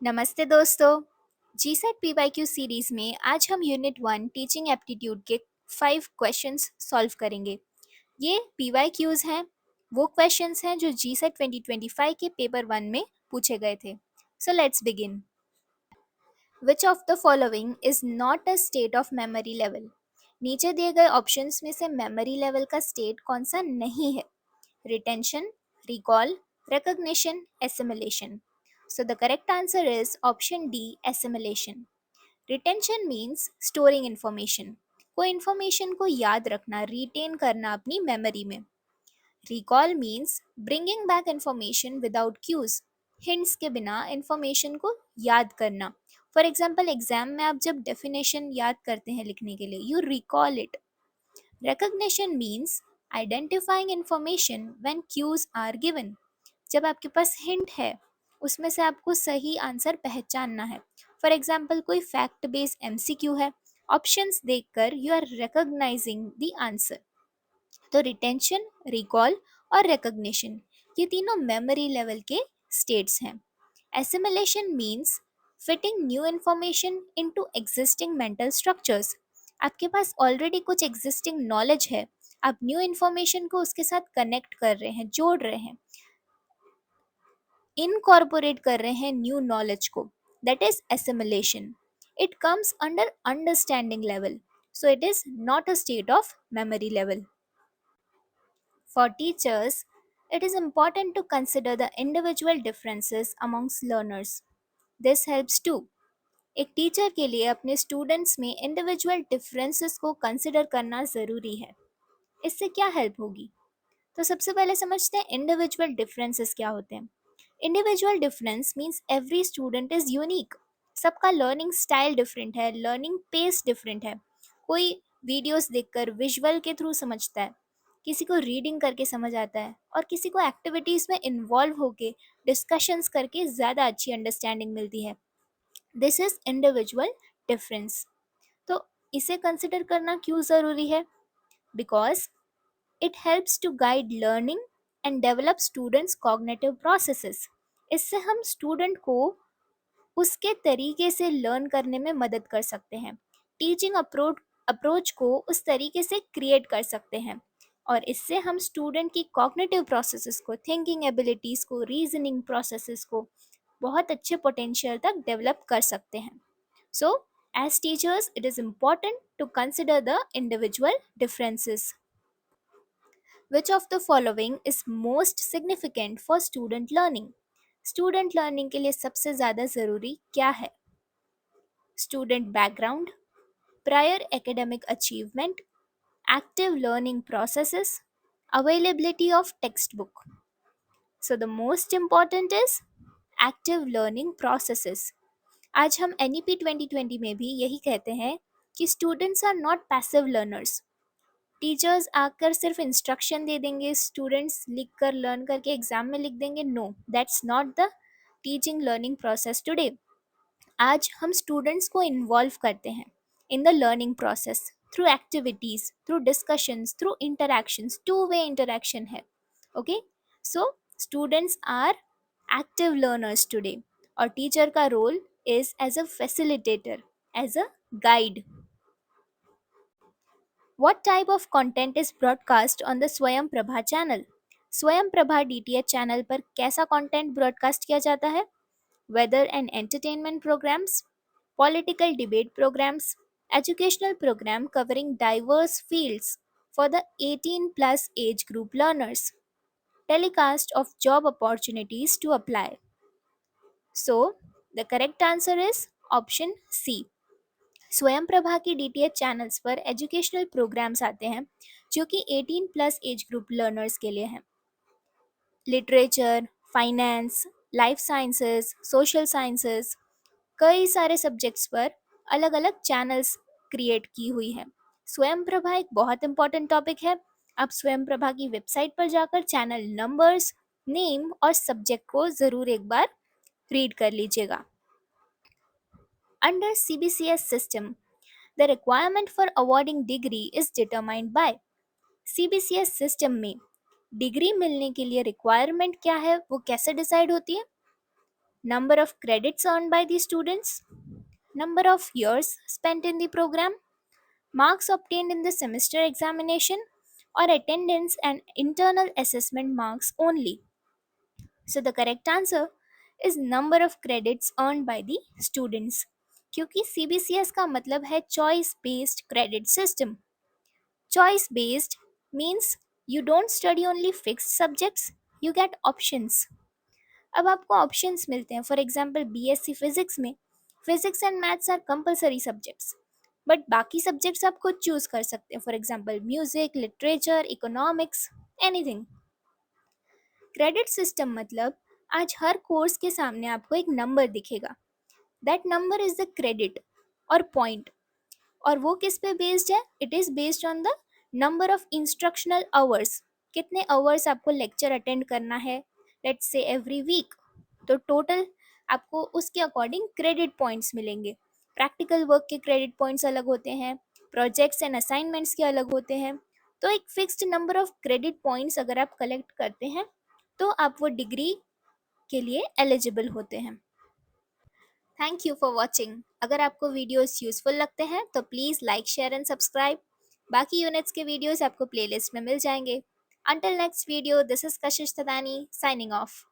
नमस्ते दोस्तों। GSAT PYQ series में आज हम यूनिट 1 टीचिंग एप्टीट्यूड के 5 क्वेश्चंस सॉल्व करेंगे। ये पीवाईक्यूज हैं, वो क्वेश्चंस हैं जो जीसेट 2025 के पेपर 1 में पूछे गए थे। So let's begin. Which of the following is not a state of memory level? नीचे दिए गए ऑप्शंस में से मेमोरी लेवल का स्टेट कौन सा नहीं है? retention, recall, recognition, assimilation. So the correct answer is option D, assimilation. Retention means storing information. कोई information को याद रखना, retain करना अपनी memory में. Recall means bringing back information without cues. Hints के बिना information को याद करना. For example, exam में आप जब definition याद करते हैं लिखने के लिए, you recall it. Recognition means identifying information when cues are given. जब आपके पास हिंट है उसमें से आपको सही आंसर पहचानना है. फॉर एग्जाम्पल, कोई फैक्ट बेस्ड एमसीक्यू है, ऑप्शंस देखकर you are recognizing the answer. तो रिटेंशन, रिकॉल और रिकॉग्निशन ये तीनों मेमोरी लेवल के स्टेट्स हैं. Assimilation means fitting new information into existing mental structures. आपके पास ऑलरेडी कुछ एग्जिस्टिंग नॉलेज है, आप न्यू इंफॉर्मेशन को उसके साथ कनेक्ट कर रहे हैं, जोड़ रहे हैं, इनकॉर्पोरेट कर रहे हैं न्यू नॉलेज को. That is assimilation. It comes under understanding level, so it is not a state of memory level. For teachers, it is important to consider the individual differences amongst learners. This helps too. एक teacher के लिए अपने students में individual differences को consider करना ज़रूरी है. इससे क्या हेल्प होगी? तो सबसे पहले समझते हैं इंडिविजुअल डिफरेंसेस क्या होते हैं. Individual difference means every student is unique. सबका लर्निंग स्टाइल डिफरेंट है, लर्निंग पेस डिफरेंट है. कोई वीडियोस देखकर विजुअल के थ्रू समझता है, किसी को रीडिंग करके समझ आता है, और किसी को एक्टिविटीज़ में इन्वॉल्व होके डिस्कशंस करके ज़्यादा अच्छी अंडरस्टैंडिंग मिलती है. This is individual difference. तो इसे कंसिडर करना क्यों ज़रूरी है? Because it helps to guide learning and develop students cognitive processes. इससे हम स्टूडेंट को उसके तरीके से लर्न करने में मदद कर सकते हैं, टीचिंग अप्रोच को उस तरीके से क्रिएट कर सकते हैं, और इससे हम स्टूडेंट की कॉग्निटिव प्रोसेसेस को, थिंकिंग एबिलिटीज़ को, रीजनिंग प्रोसेसेस को बहुत अच्छे पोटेंशियल तक डेवलप कर सकते हैं. So as teachers it is important to consider the individual differences. Which of the following is most significant for student learning? Student learning के लिए सबसे ज़्यादा ज़रूरी क्या है? Student background, prior academic achievement, active learning processes, availability of text book. So the most important is active learning processes. आज हम NEP 2020 में भी यही कहते हैं कि students are not passive learners. Teachers आकर सिर्फ इंस्ट्रक्शन दे देंगे, स्टूडेंट्स लिख कर लर्न करके एग्जाम में लिख देंगे. No, that's not the teaching learning process today. आज हम स्टूडेंट्स को इन्वॉल्व करते हैं in the learning process through activities, through discussions, through interactions. Two way interaction है. Okay, so students are active learners today, और टीचर का role is as a facilitator, as a guide. What type of content is broadcast on the स्वयं Prabha channel? स्वयं Prabha DTH channel पर कैसा content broadcast किया जाता है? Weather and entertainment programs, political debate programs, educational program covering diverse fields for the 18+ age group learners, telecast of job opportunities to apply. So, the correct answer is option C. स्वयं प्रभा की DTH channels पर educational programmes आते हैं जो कि 18+ age group learners के लिए हैं. Literature, finance, life sciences, social sciences, कई सारे सब्जेक्ट्स पर अलग अलग चैनल्स क्रिएट की हुई है. स्वयं प्रभा एक बहुत इंपॉर्टेंट टॉपिक है. आप स्वयं प्रभा की वेबसाइट पर जाकर चैनल नंबर्स, नेम और सब्जेक्ट को ज़रूर एक बार रीड कर लीजिएगा. Under CBCS system, the requirement for awarding degree is determined by. CBCS system में डिग्री मिलने के लिए रिक्वायरमेंट क्या है, वो कैसे डिसाइड होती है? number of credits earned by the students, number of years spent in the program, marks obtained in the semester examination, or attendance and internal assessment marks only. So the correct answer is number of credits earned by the students. क्योंकि CBCS का मतलब है choice based credit system. Choice based means you don't study only fixed subjects, you get options. अब आपको options मिलते हैं. For example BSc physics में physics and maths are compulsory subjects, but बाकी सब्जेक्ट्स आप खुद चूज कर सकते हैं. For example music, literature, economics, anything. Credit system मतलब आज हर कोर्स के सामने आपको एक नंबर दिखेगा. That number is the credit और पॉइंट. और वो किस पे बेस्ड है? It is based on the number of instructional hours. कितने आवर्स आपको लेक्चर अटेंड करना है, लेट्स से एवरी वीक. तो टोटल आपको उसके अकॉर्डिंग क्रेडिट पॉइंट्स मिलेंगे. प्रैक्टिकल वर्क के क्रेडिट पॉइंट्स अलग होते हैं, प्रोजेक्ट्स एंड असाइनमेंट्स के अलग होते हैं. तो एक fixed number of credit points अगर आप कलेक्ट करते हैं तो आप वो डिग्री के लिए एलिजिबल होते हैं. Thank you for watching. अगर आपको वीडियोस यूजफुल लगते हैं तो please like, share and subscribe. बाकी यूनिट्स के वीडियोस आपको प्लेलिस्ट में मिल जाएंगे. Until next video, this is Kashish Thadani signing off.